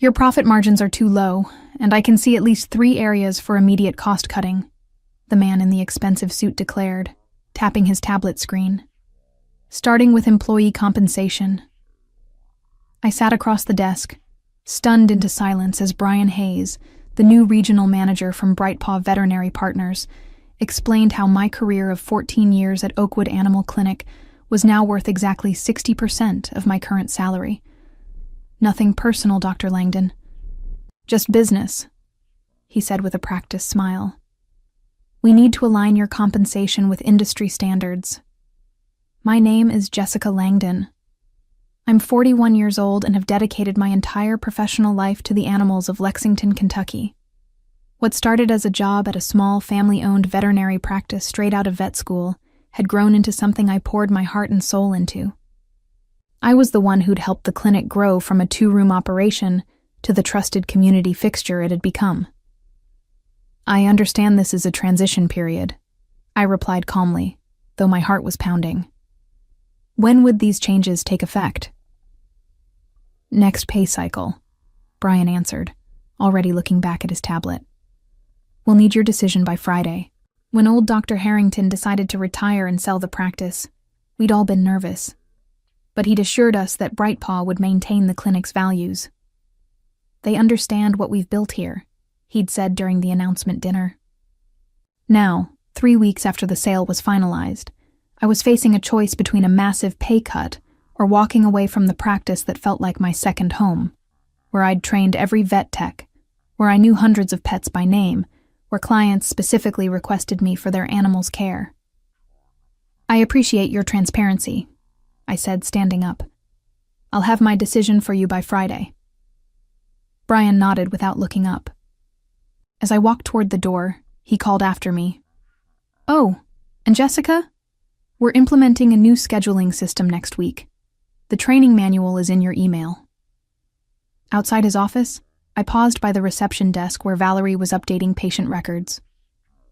Your profit margins are too low, and I can see at least 3 areas for immediate cost cutting, the man in the expensive suit declared, tapping his tablet screen. Starting with employee compensation. I sat across the desk, stunned into silence as Brian Hayes, the new regional manager from Brightpaw Veterinary Partners, explained how my career of 14 years at Oakwood Animal Clinic was now worth exactly 60% of my current salary. Nothing personal, Dr. Langdon. Just business, he said with a practiced smile. We need to align your compensation with industry standards. My name is Jessica Langdon. I'm 41 years old and have dedicated my entire professional life to the animals of Lexington, Kentucky. What started as a job at a small family-owned veterinary practice straight out of vet school had grown into something I poured my heart and soul into. I was the one who'd helped the clinic grow from a 2-room operation to the trusted community fixture it had become. I understand this is a transition period, I replied calmly, though my heart was pounding. When would these changes take effect? Next pay cycle, Brian answered, already looking back at his tablet. We'll need your decision by Friday. When old Dr. Harrington decided to retire and sell the practice, we'd all been nervous. But he'd assured us that Brightpaw would maintain the clinic's values. They understand what we've built here, he'd said during the announcement dinner. Now, 3 weeks after the sale was finalized, I was facing a choice between a massive pay cut or walking away from the practice that felt like my second home, where I'd trained every vet tech, where I knew hundreds of pets by name, where clients specifically requested me for their animals' care. I appreciate your transparency, I said, standing up. I'll have my decision for you by Friday. Brian nodded without looking up. As I walked toward the door, he called after me. Oh, and Jessica? We're implementing a new scheduling system next week. The training manual is in your email. Outside his office, I paused by the reception desk where Valerie was updating patient records.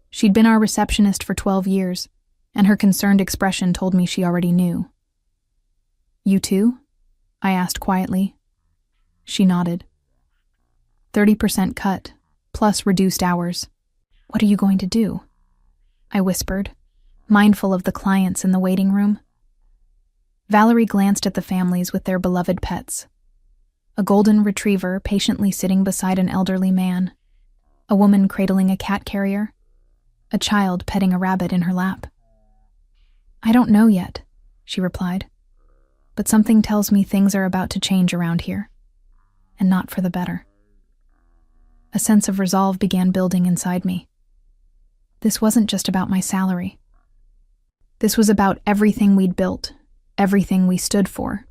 She'd been our receptionist for 12 years, and her concerned expression told me she already knew. You too? I asked quietly. She nodded. 30% cut, plus reduced hours. What are you going to do? I whispered, mindful of the clients in the waiting room. Valerie glanced at the families with their beloved pets. A golden retriever patiently sitting beside an elderly man, a woman cradling a cat carrier, a child petting a rabbit in her lap. I don't know yet, she replied, but something tells me things are about to change around here, and not for the better. A sense of resolve began building inside me. This wasn't just about my salary. This was about everything we'd built, everything we stood for.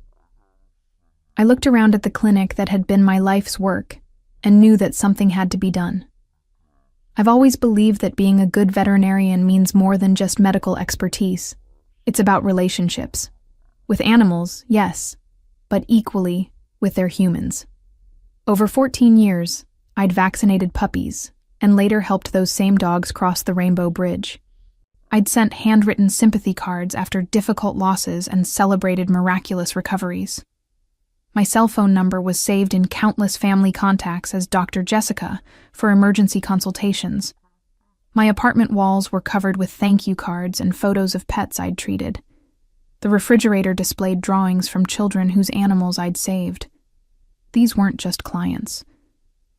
I looked around at the clinic that had been my life's work and knew that something had to be done. I've always believed that being a good veterinarian means more than just medical expertise. It's about relationships. With animals, yes, but equally with their humans. Over 14 years, I'd vaccinated puppies and later helped those same dogs cross the Rainbow Bridge. I'd sent handwritten sympathy cards after difficult losses and celebrated miraculous recoveries. My cell phone number was saved in countless family contacts as Dr. Jessica for emergency consultations. My apartment walls were covered with thank you cards and photos of pets I'd treated. The refrigerator displayed drawings from children whose animals I'd saved. These weren't just clients.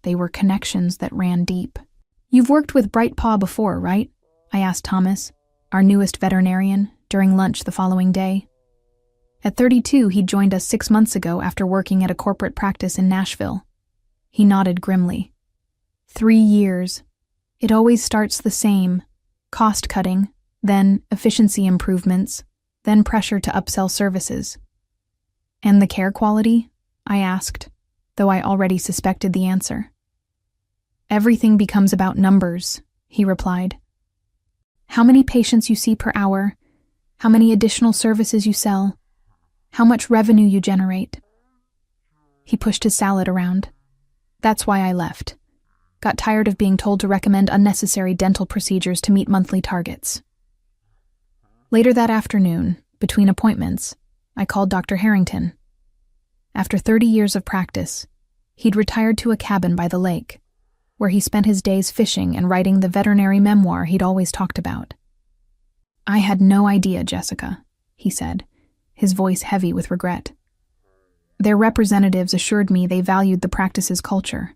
They were connections that ran deep. You've worked with Brightpaw before, right? I asked Thomas, our newest veterinarian, during lunch the following day. At 32, he'd joined us 6 months ago after working at a corporate practice in Nashville. He nodded grimly. 3 years. It always starts the same. Cost cutting, then efficiency improvements, then pressure to upsell services. And the care quality? I asked, though I already suspected the answer. Everything becomes about numbers, he replied. How many patients you see per hour, how many additional services you sell, how much revenue you generate. He pushed his salad around. That's why I left. Got tired of being told to recommend unnecessary dental procedures to meet monthly targets. Later that afternoon, between appointments, I called Dr. Harrington. After 30 years of practice, He'd retired to a cabin by the lake, where he spent his days fishing and writing the veterinary memoir he'd always talked about. "I had no idea, Jessica," he said, his voice heavy with regret. "Their representatives assured me they valued the practice's culture.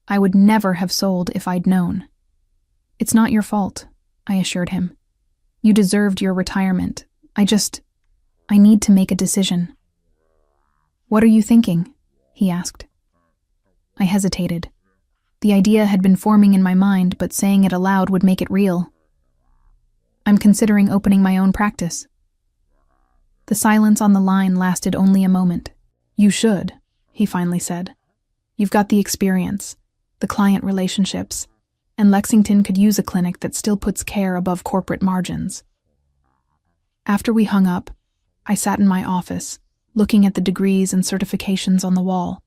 I would never have sold if I'd known." "It's not your fault," I assured him. "You deserved your retirement. I need to make a decision." "What are you thinking?" he asked. I hesitated. The idea had been forming in my mind, but saying it aloud would make it real. "I'm considering opening my own practice." The silence on the line lasted only a moment. "You should," he finally said. "You've got the experience, the client relationships, and Lexington could use a clinic that still puts care above corporate margins." After we hung up, I sat in my office, looking at the degrees and certifications on the wall.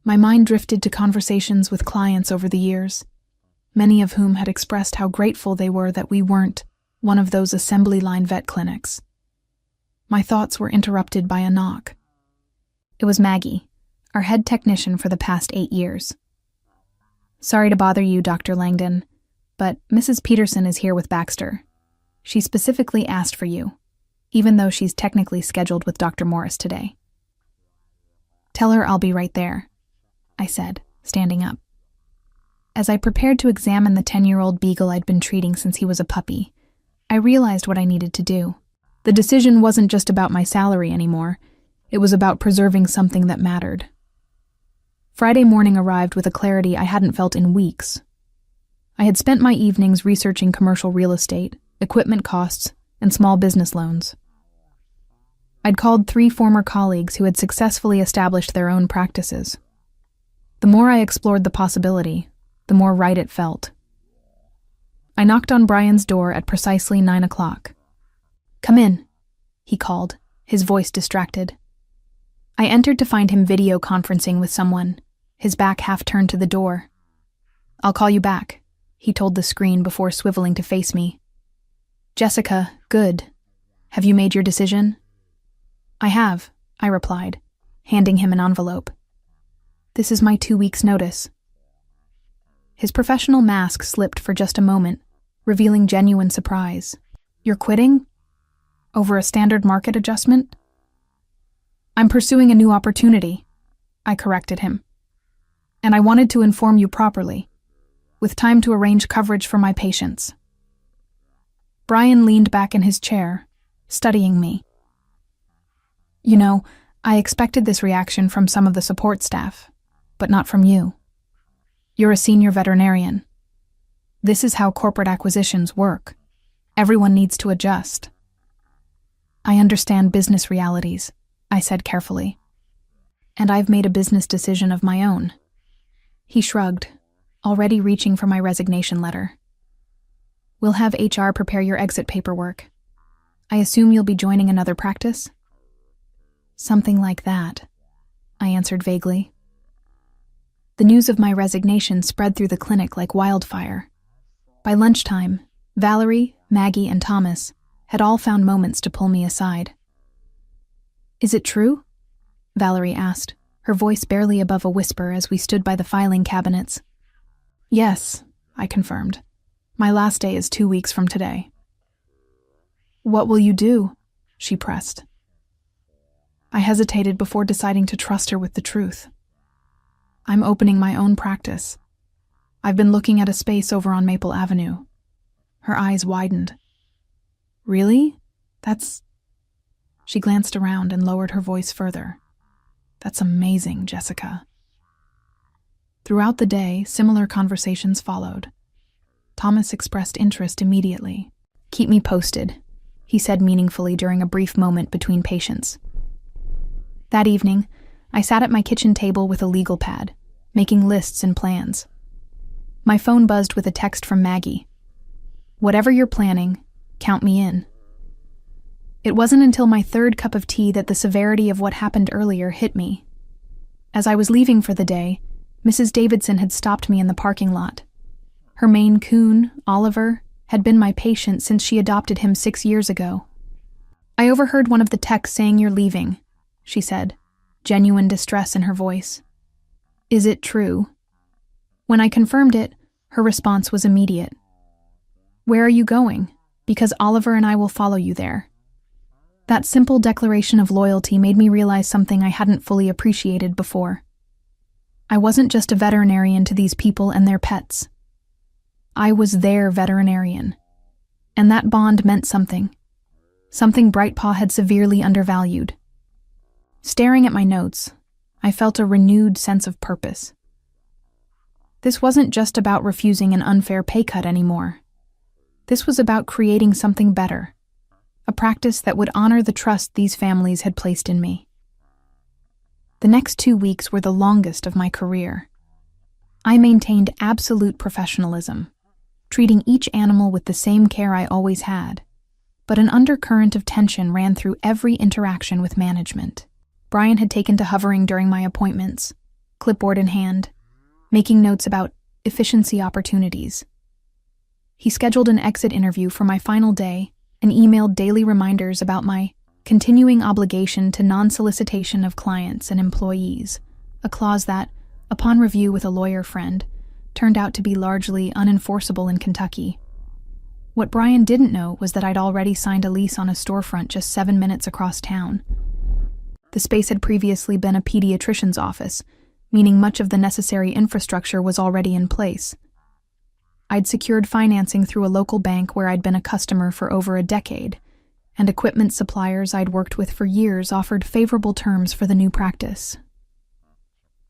My mind drifted to conversations with clients over the years, many of whom had expressed how grateful they were that we weren't one of those assembly line vet clinics. My thoughts were interrupted by a knock. It was Maggie, our head technician for the past 8 years. "Sorry to bother you, Dr. Langdon, but Mrs. Peterson is here with Baxter. She specifically asked for you, even though she's technically scheduled with Dr. Morris today." "Tell her I'll be right there," I said, standing up. As I prepared to examine the 10-year-old beagle I'd been treating since he was a puppy, I realized what I needed to do. The decision wasn't just about my salary anymore. It was about preserving something that mattered. Friday morning arrived with a clarity I hadn't felt in weeks. I had spent my evenings researching commercial real estate, equipment costs, and small business loans. I'd called 3 former colleagues who had successfully established their own practices. The more I explored the possibility, the more right it felt. I knocked on Brian's door at precisely 9 o'clock. "Come in," he called, his voice distracted. I entered to find him video conferencing with someone, his back half turned to the door. "I'll call you back," he told the screen before swiveling to face me. "Jessica, good. Have you made your decision?" "I have," I replied, handing him an envelope. "This is my 2 weeks' notice." His professional mask slipped for just a moment, revealing genuine surprise. "You're quitting? Over a standard market adjustment?" "I'm pursuing a new opportunity," I corrected him. "And I wanted to inform you properly, with time to arrange coverage for my patients." Brian leaned back in his chair, studying me. "You know, I expected this reaction from some of the support staff, but not from you. You're a senior veterinarian. This is how corporate acquisitions work. Everyone needs to adjust." "I understand business realities," I said carefully. "And I've made a business decision of my own." He shrugged, already reaching for my resignation letter. "We'll have HR prepare your exit paperwork. I assume you'll be joining another practice?" "Something like that," I answered vaguely. The news of my resignation spread through the clinic like wildfire. By lunchtime, Valerie, Maggie, and Thomas had all found moments to pull me aside. "Is it true?" Valerie asked, her voice barely above a whisper as we stood by the filing cabinets. "Yes," I confirmed. "My last day is 2 weeks from today." "What will you do?" she pressed. I hesitated before deciding to trust her with the truth. "I'm opening my own practice. I've been looking at a space over on Maple Avenue." Her eyes widened. "Really? That's..." She glanced around and lowered her voice further. "That's amazing, Jessica." Throughout the day, similar conversations followed. Thomas expressed interest immediately. "Keep me posted," he said meaningfully during a brief moment between patients. That evening, I sat at my kitchen table with a legal pad, making lists and plans. My phone buzzed with a text from Maggie. "Whatever you're planning, count me in." It wasn't until my 3rd cup of tea that the severity of what happened earlier hit me. As I was leaving for the day, Mrs. Davidson had stopped me in the parking lot. Her Maine Coon, Oliver, had been my patient since she adopted him 6 years ago. "I overheard one of the techs saying you're leaving," she said, genuine distress in her voice. Is it true? When I confirmed it, her response was immediate. Where are you going? Because Oliver and I will follow you there. That simple declaration of loyalty made me realize something I hadn't fully appreciated before. I wasn't just a veterinarian to these people and their pets. I was their veterinarian. And that bond meant something. Something Brightpaw had severely undervalued. Staring at my notes, I felt a renewed sense of purpose. This wasn't just about refusing an unfair pay cut anymore. This was about creating something better, a practice that would honor the trust these families had placed in me. The next 2 weeks were the longest of my career. I maintained absolute professionalism, treating each animal with the same care I always had, but an undercurrent of tension ran through every interaction with management. Brian had taken to hovering during my appointments, clipboard in hand, making notes about efficiency opportunities. He scheduled an exit interview for my final day and emailed daily reminders about my continuing obligation to non-solicitation of clients and employees, a clause that, upon review with a lawyer friend, turned out to be largely unenforceable in Kentucky. What Brian didn't know was that I'd already signed a lease on a storefront just 7 minutes across town. The space had previously been a pediatrician's office, meaning much of the necessary infrastructure was already in place. I'd secured financing through a local bank where I'd been a customer for over a decade, and equipment suppliers I'd worked with for years offered favorable terms for the new practice.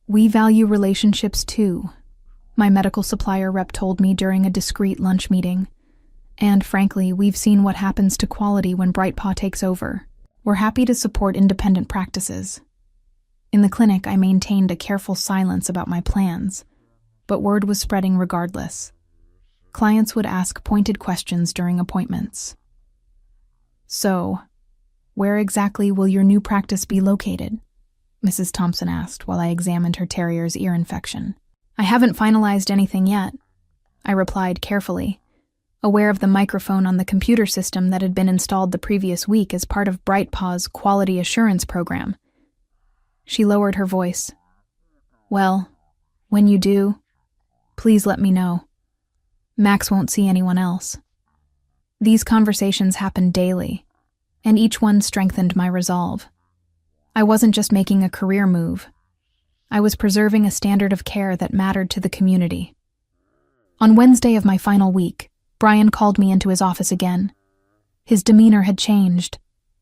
We value relationships too, my medical supplier rep told me during a discreet lunch meeting. And frankly, we've seen what happens to quality when Brightpaw takes over. We're happy to support independent practices. In the clinic, I maintained a careful silence about my plans, but word was spreading regardless. Clients would ask pointed questions during appointments. So, where exactly will your new practice be located? Mrs. Thompson asked while I examined her terrier's ear infection. I haven't finalized anything yet, I replied carefully, aware of the microphone on the computer system that had been installed the previous week as part of Brightpaw's quality assurance program. She lowered her voice. Well, when you do, please let me know. Max won't see anyone else. These conversations happened daily, and each one strengthened my resolve. I wasn't just making a career move. I was preserving a standard of care that mattered to the community. On Wednesday of my final week, Brian called me into his office again. His demeanor had changed,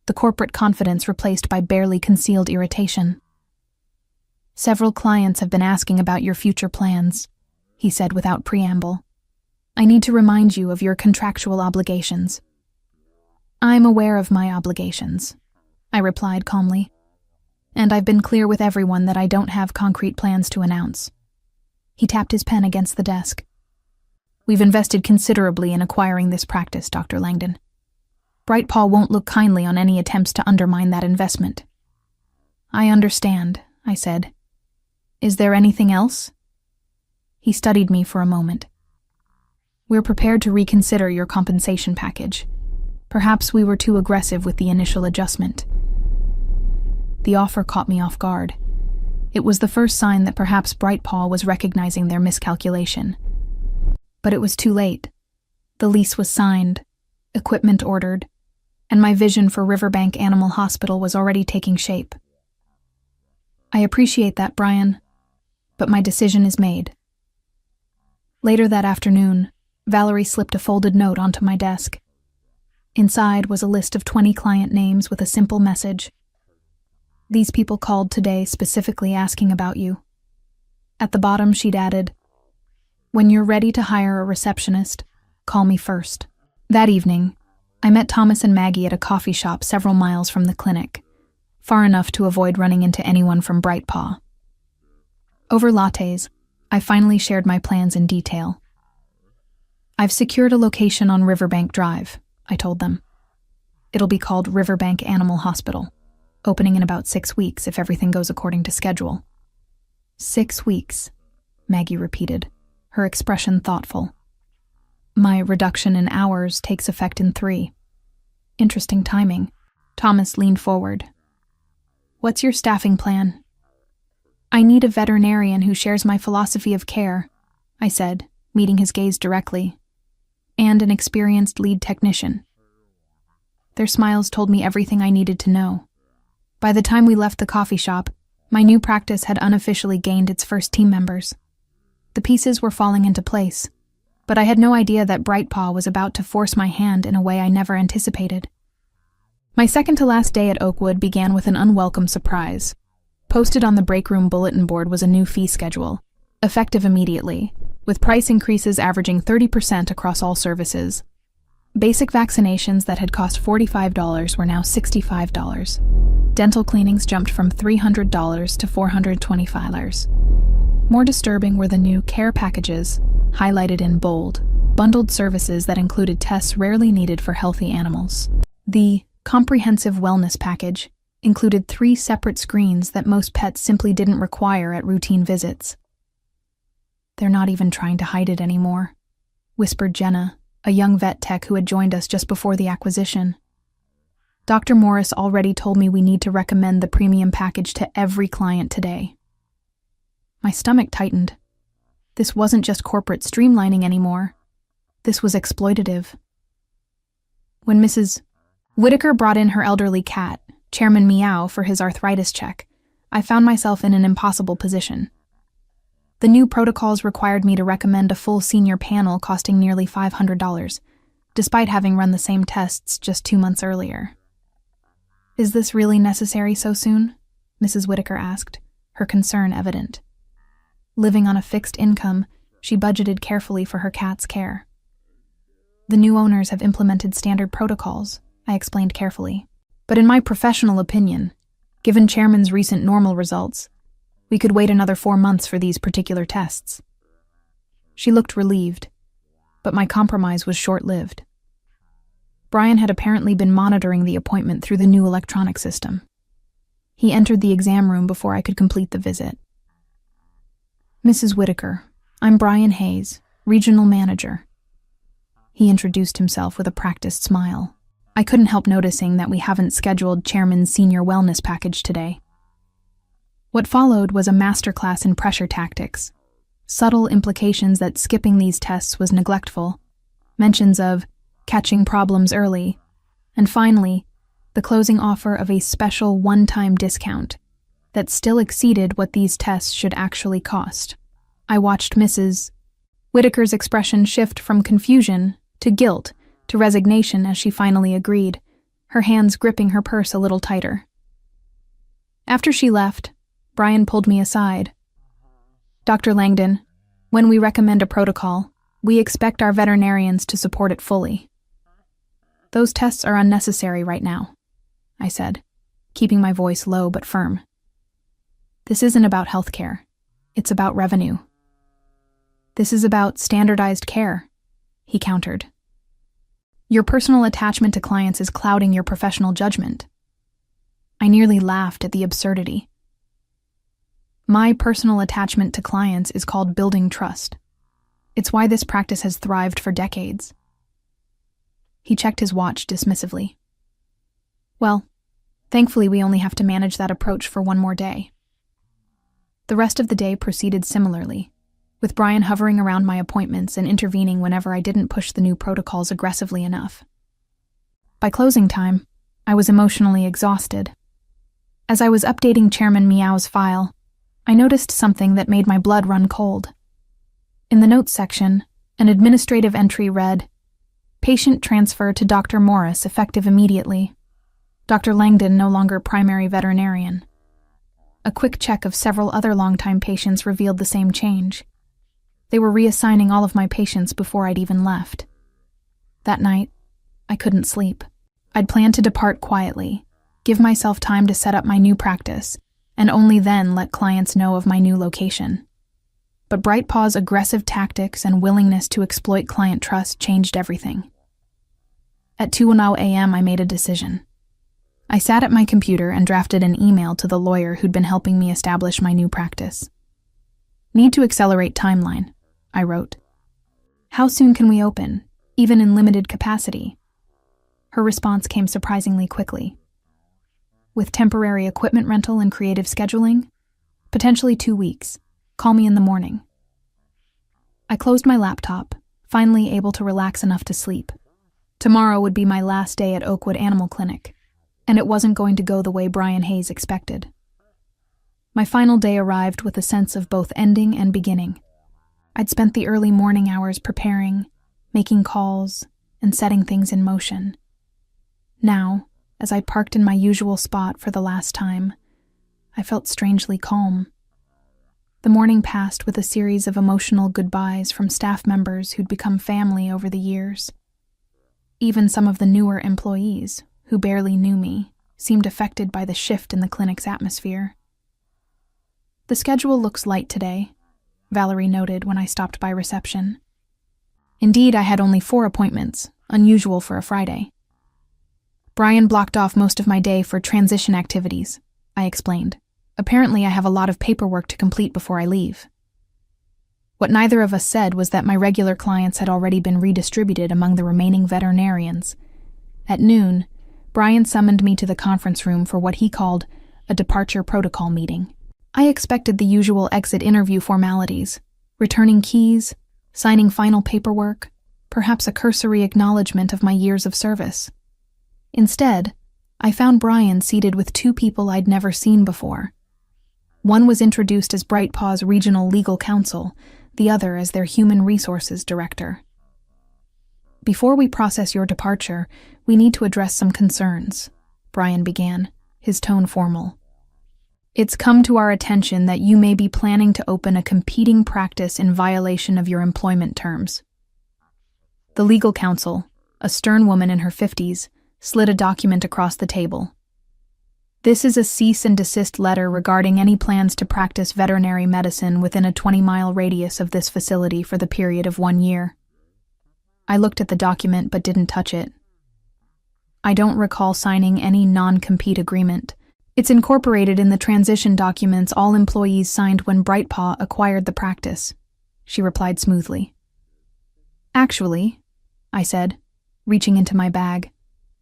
the corporate confidence replaced by barely concealed irritation. Several clients have been asking about your future plans, he said without preamble. I need to remind you of your contractual obligations. I'm aware of my obligations, I replied calmly. And I've been clear with everyone that I don't have concrete plans to announce. He tapped his pen against the desk. We've invested considerably in acquiring this practice, Dr. Langdon. Brightpaw won't look kindly on any attempts to undermine that investment. I understand, I said. Is there anything else? He studied me for a moment. We're prepared to reconsider your compensation package. Perhaps we were too aggressive with the initial adjustment. The offer caught me off guard. It was the first sign that perhaps Brightpaw was recognizing their miscalculation. But it was too late. The lease was signed, equipment ordered, and my vision for Riverbank Animal Hospital was already taking shape. I appreciate that, Brian, but my decision is made. Later that afternoon, Valerie slipped a folded note onto my desk. Inside was a list of 20 client names with a simple message. These people called today specifically asking about you. At the bottom, she'd added, when you're ready to hire a receptionist, call me first. That evening, I met Thomas and Maggie at a coffee shop several miles from the clinic, far enough to avoid running into anyone from Brightpaw. Over lattes, I finally shared my plans in detail. I've secured a location on Riverbank Drive, I told them. It'll be called Riverbank Animal Hospital, opening in about 6 weeks if everything goes according to schedule. 6 weeks, Maggie repeated, her expression thoughtful. My reduction in hours takes effect in 3. Interesting timing. Thomas leaned forward. What's your staffing plan? I need a veterinarian who shares my philosophy of care, I said, meeting his gaze directly, and an experienced lead technician. Their smiles told me everything I needed to know. By the time we left the coffee shop, my new practice had unofficially gained its first team members. The pieces were falling into place, but I had no idea that Brightpaw was about to force my hand in a way I never anticipated. My second-to-last day at Oakwood began with an unwelcome surprise. Posted on the break room bulletin board was a new fee schedule, effective immediately, with price increases averaging 30% across all services. Basic vaccinations that had cost $45 were now $65. Dental cleanings jumped from $300 to $425. More disturbing were the new care packages, highlighted in bold, bundled services that included tests rarely needed for healthy animals. The comprehensive wellness package included 3 separate screens that most pets simply didn't require at routine visits. "They're not even trying to hide it anymore," whispered Jenna, a young vet tech who had joined us just before the acquisition. "Dr. Morris already told me we need to recommend the premium package to every client today." My stomach tightened. This wasn't just corporate streamlining anymore. This was exploitative. When Mrs. Whitaker brought in her elderly cat, Chairman Meow, for his arthritis check, I found myself in an impossible position. The new protocols required me to recommend a full senior panel costing nearly $500, despite having run the same tests just 2 months earlier. "Is this really necessary so soon?" Mrs. Whitaker asked, her concern evident. Living on a fixed income, she budgeted carefully for her cat's care. "The new owners have implemented standard protocols," I explained carefully. "But in my professional opinion, given Chairman's recent normal results, we could wait another 4 months for these particular tests." She looked relieved, but my compromise was short-lived. Brian had apparently been monitoring the appointment through the new electronic system. He entered the exam room before I could complete the visit. "Mrs. Whitaker, I'm Brian Hayes, Regional Manager." He introduced himself with a practiced smile. I couldn't help noticing that we haven't scheduled Chairman's senior wellness package today. What followed was a masterclass in pressure tactics, subtle implications that skipping these tests was neglectful, mentions of catching problems early, and finally, the closing offer of a special one-time discount that still exceeded what these tests should actually cost. I watched Mrs. Whitaker's expression shift from confusion to guilt to resignation as she finally agreed, her hands gripping her purse a little tighter. After she left, Brian pulled me aside. "Dr. Langdon, when we recommend a protocol, we expect our veterinarians to support it fully. Those tests are unnecessary right now," I said, keeping my voice low but firm. "This isn't about healthcare. It's about revenue." "This is about standardized care," he countered. "Your personal attachment to clients is clouding your professional judgment." I nearly laughed at the absurdity. My personal attachment to clients is called building trust. It's why this practice has thrived for decades. He checked his watch dismissively. "Well, thankfully we only have to manage that approach for 1 more day." The rest of the day proceeded similarly, with Brian hovering around my appointments and intervening whenever I didn't push the new protocols aggressively enough. By closing time, I was emotionally exhausted. As I was updating Chairman Meow's file, I noticed something that made my blood run cold. In the notes section, an administrative entry read, "Patient transfer to Dr. Morris effective immediately. Dr. Langdon no longer primary veterinarian." A quick check of several other longtime patients revealed the same change. They were reassigning all of my patients before I'd even left. That night, I couldn't sleep. I'd planned to depart quietly, give myself time to set up my new practice, and only then let clients know of my new location. But Brightpaw's aggressive tactics and willingness to exploit client trust changed everything. At 2:00 a.m., I made a decision. I sat at my computer and drafted an email to the lawyer who'd been helping me establish my new practice. "Need to accelerate timeline," I wrote. "How soon can we open, even in limited capacity?" Her response came surprisingly quickly. "With temporary equipment rental and creative scheduling, Potentially 2 weeks. Call me in the morning. I closed my laptop, finally able to relax enough to sleep. Tomorrow would be my last day at Oakwood Animal Clinic, and it wasn't going to go the way Brian Hayes expected. My final day arrived with a sense of both ending and beginning. I'd spent the early morning hours preparing, making calls, and setting things in motion. Now, as I parked in my usual spot for the last time, I felt strangely calm. The morning passed with a series of emotional goodbyes from staff members who'd become family over the years. Even some of the newer employees, who barely knew me, seemed affected by the shift in the clinic's atmosphere. "The schedule looks light today," Valerie noted when I stopped by reception. Indeed, I had only 4 appointments, unusual for a Friday. "Brian blocked off most of my day for transition activities," I explained. "Apparently, I have a lot of paperwork to complete before I leave." What neither of us said was that my regular clients had already been redistributed among the remaining veterinarians. At noon, Brian summoned me to the conference room for what he called a departure protocol meeting. I expected the usual exit interview formalities, returning keys, signing final paperwork, perhaps a cursory acknowledgement of my years of service. Instead, I found Brian seated with 2 people I'd never seen before. One was introduced as Brightpaw's regional legal counsel, the other as their human resources director. "Before we process your departure, we need to address some concerns," Brian began, his tone formal. "It's come to our attention that you may be planning to open a competing practice in violation of your employment terms." The legal counsel, a stern woman in her 50s, slid a document across the table. "This is a cease and desist letter regarding any plans to practice veterinary medicine within a 20-mile radius of this facility for the period of 1 year. I looked at the document but didn't touch it. I don't recall signing any non-compete agreement. It's incorporated in the transition documents all employees signed when Brightpaw acquired the practice," she replied smoothly. "Actually," I said, reaching into my bag,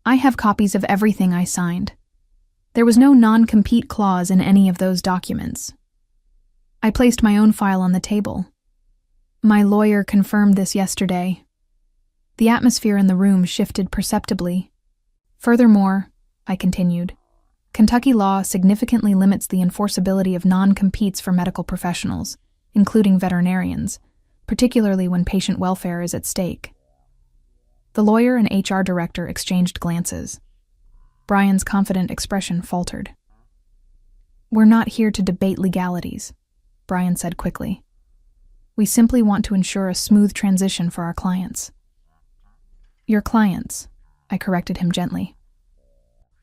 "I have copies of everything I signed. There was no non-compete clause in any of those documents." I placed my own file on the table. "My lawyer confirmed this yesterday." The atmosphere in the room shifted perceptibly. "Furthermore," I continued, "Kentucky law significantly limits the enforceability of non-competes for medical professionals, including veterinarians, particularly when patient welfare is at stake." The lawyer and HR director exchanged glances. Brian's confident expression faltered. "We're not here to debate legalities," Brian said quickly. "We simply want to ensure a smooth transition for our clients." "Your clients," I corrected him gently.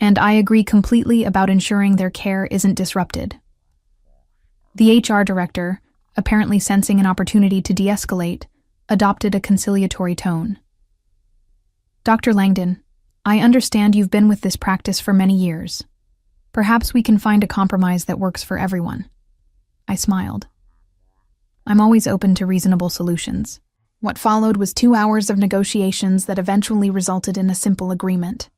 "And I agree completely about ensuring their care isn't disrupted." The HR director, apparently sensing an opportunity to de-escalate, adopted a conciliatory tone. "Dr. Langdon, I understand you've been with this practice for many years. Perhaps we can find a compromise that works for everyone." I smiled. I'm always open to reasonable solutions. What followed was 2 hours of negotiations that eventually resulted in a simple agreement.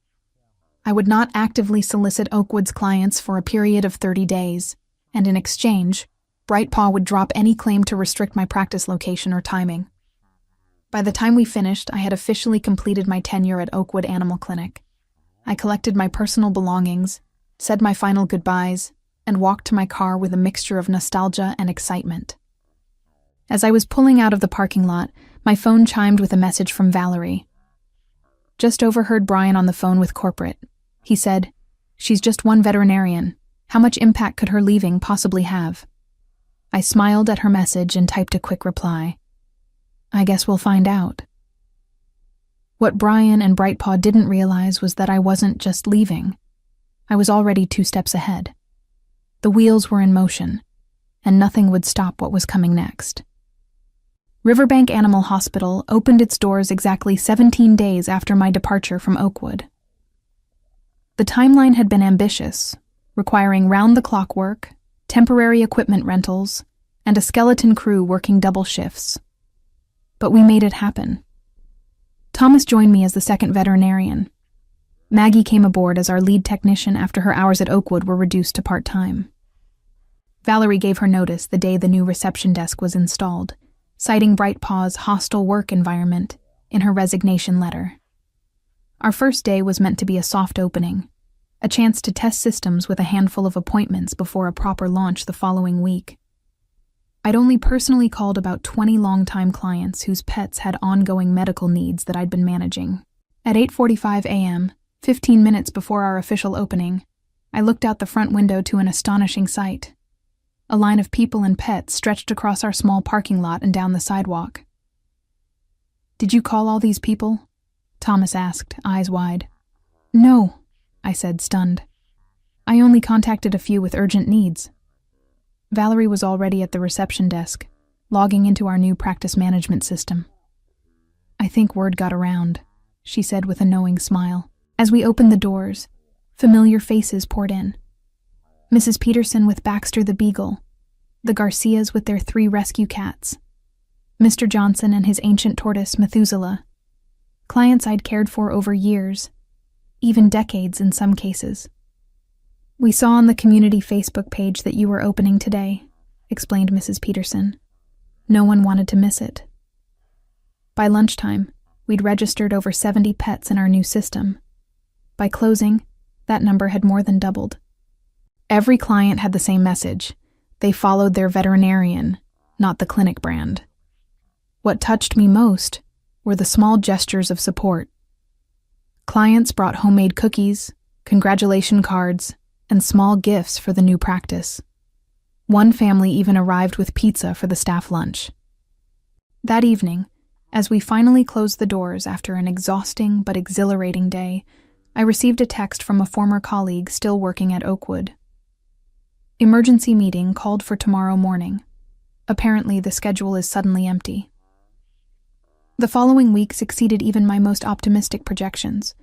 I would not actively solicit Oakwood's clients for a period of 30 days, and in exchange, Brightpaw would drop any claim to restrict my practice location or timing. By the time we finished, I had officially completed my tenure at Oakwood Animal Clinic. I collected my personal belongings, said my final goodbyes, and walked to my car with a mixture of nostalgia and excitement. As I was pulling out of the parking lot, my phone chimed with a message from Valerie. "Just overheard Brian on the phone with corporate. He said, 'She's just one veterinarian. How much impact could her leaving possibly have?'" I smiled at her message and typed a quick reply. "I guess we'll find out." What Brian and Brightpaw didn't realize was that I wasn't just leaving. I was already 2 steps ahead. The wheels were in motion, and nothing would stop what was coming next. Riverbank Animal Hospital opened its doors exactly 17 days after my departure from Oakwood. The timeline had been ambitious, requiring round-the-clock work, temporary equipment rentals, and a skeleton crew working double shifts. But we made it happen. Thomas joined me as the 2nd veterinarian. Maggie came aboard as our lead technician after her hours at Oakwood were reduced to part-time. Valerie gave her notice the day the new reception desk was installed, citing BrightPaw's hostile work environment in her resignation letter. Our first day was meant to be a soft opening, a chance to test systems with a handful of appointments before a proper launch the following week. I'd only personally called about 20 longtime clients whose pets had ongoing medical needs that I'd been managing. At 8:45 a.m., 15 minutes before our official opening, I looked out the front window to an astonishing sight. A line of people and pets stretched across our small parking lot and down the sidewalk. "Did you call all these people?" Thomas asked, eyes wide. "No," I said, stunned. "I only contacted a few with urgent needs." Valerie was already at the reception desk, logging into our new practice management system. "I think word got around," she said with a knowing smile. As we opened the doors, familiar faces poured in. Mrs. Peterson with Baxter the Beagle, the Garcias with their 3 rescue cats, Mr. Johnson and his ancient tortoise Methuselah, clients I'd cared for over years, even decades in some cases. "We saw on the community Facebook page that you were opening today," explained Mrs. Peterson. "No one wanted to miss it." By lunchtime, we'd registered over 70 pets in our new system. By closing, that number had more than doubled. Every client had the same message. They followed their veterinarian, not the clinic brand. What touched me most were the small gestures of support. Clients brought homemade cookies, congratulation cards, and small gifts for the new practice. One family even arrived with pizza for the staff lunch. That evening, as we finally closed the doors after an exhausting but exhilarating day, I received a text from a former colleague still working at Oakwood. "Emergency meeting called for tomorrow morning. Apparently the schedule is suddenly empty." The following week succeeded even my most optimistic projections.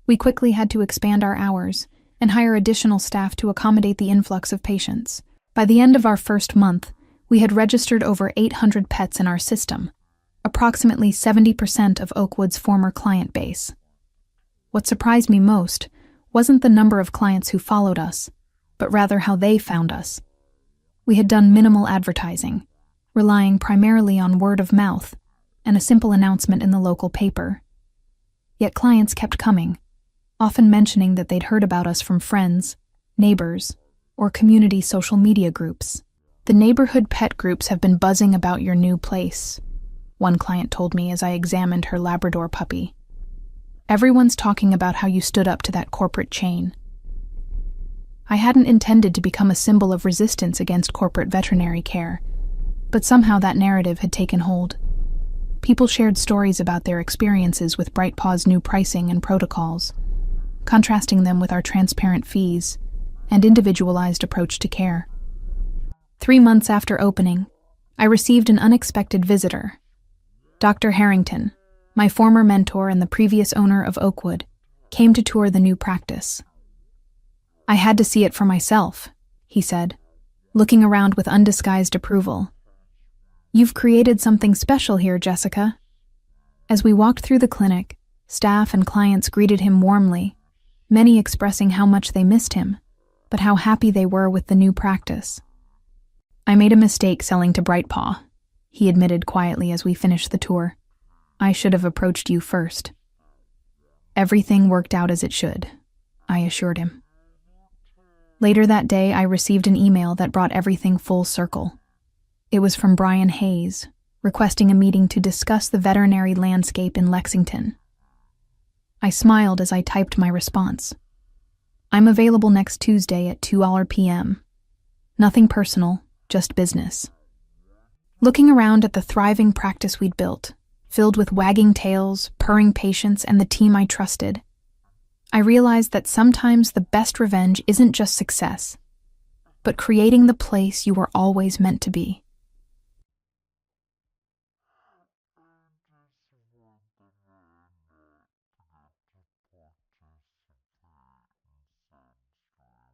We quickly had to expand our hours and hire additional staff to accommodate the influx of patients. By the end of our first month, we had registered over 800 pets in our system, approximately 70% of Oakwood's former client base. What surprised me most wasn't the number of clients who followed us, but rather how they found us. We had done minimal advertising, relying primarily on word of mouth and a simple announcement in the local paper. Yet clients kept coming, often mentioning that they'd heard about us from friends, neighbors, or community social media groups. "The neighborhood pet groups have been buzzing about your new place," one client told me as I examined her Labrador puppy. "Everyone's talking about how you stood up to that corporate chain." I hadn't intended to become a symbol of resistance against corporate veterinary care, but somehow that narrative had taken hold. People shared stories about their experiences with BrightPaw's new pricing and protocols, contrasting them with our transparent fees and individualized approach to care. 3 months after opening, I received an unexpected visitor. Dr. Harrington, my former mentor and the previous owner of Oakwood, came to tour the new practice. "I had to see it for myself," he said, looking around with undisguised approval. "You've created something special here, Jessica." As we walked through the clinic, staff and clients greeted him warmly, many expressing how much they missed him, but how happy they were with the new practice. "I made a mistake selling to BrightPaw," he admitted quietly as we finished the tour. "I should have approached you first." "Everything worked out as it should," I assured him. Later that day, I received an email that brought everything full circle. It was from Brian Hayes, requesting a meeting to discuss the veterinary landscape in Lexington. I smiled as I typed my response. "I'm available next Tuesday at 2 p.m. Nothing personal, just business." Looking around at the thriving practice we'd built, filled with wagging tails, purring patients, and the team I trusted, I realized that sometimes the best revenge isn't just success, but creating the place you were always meant to be.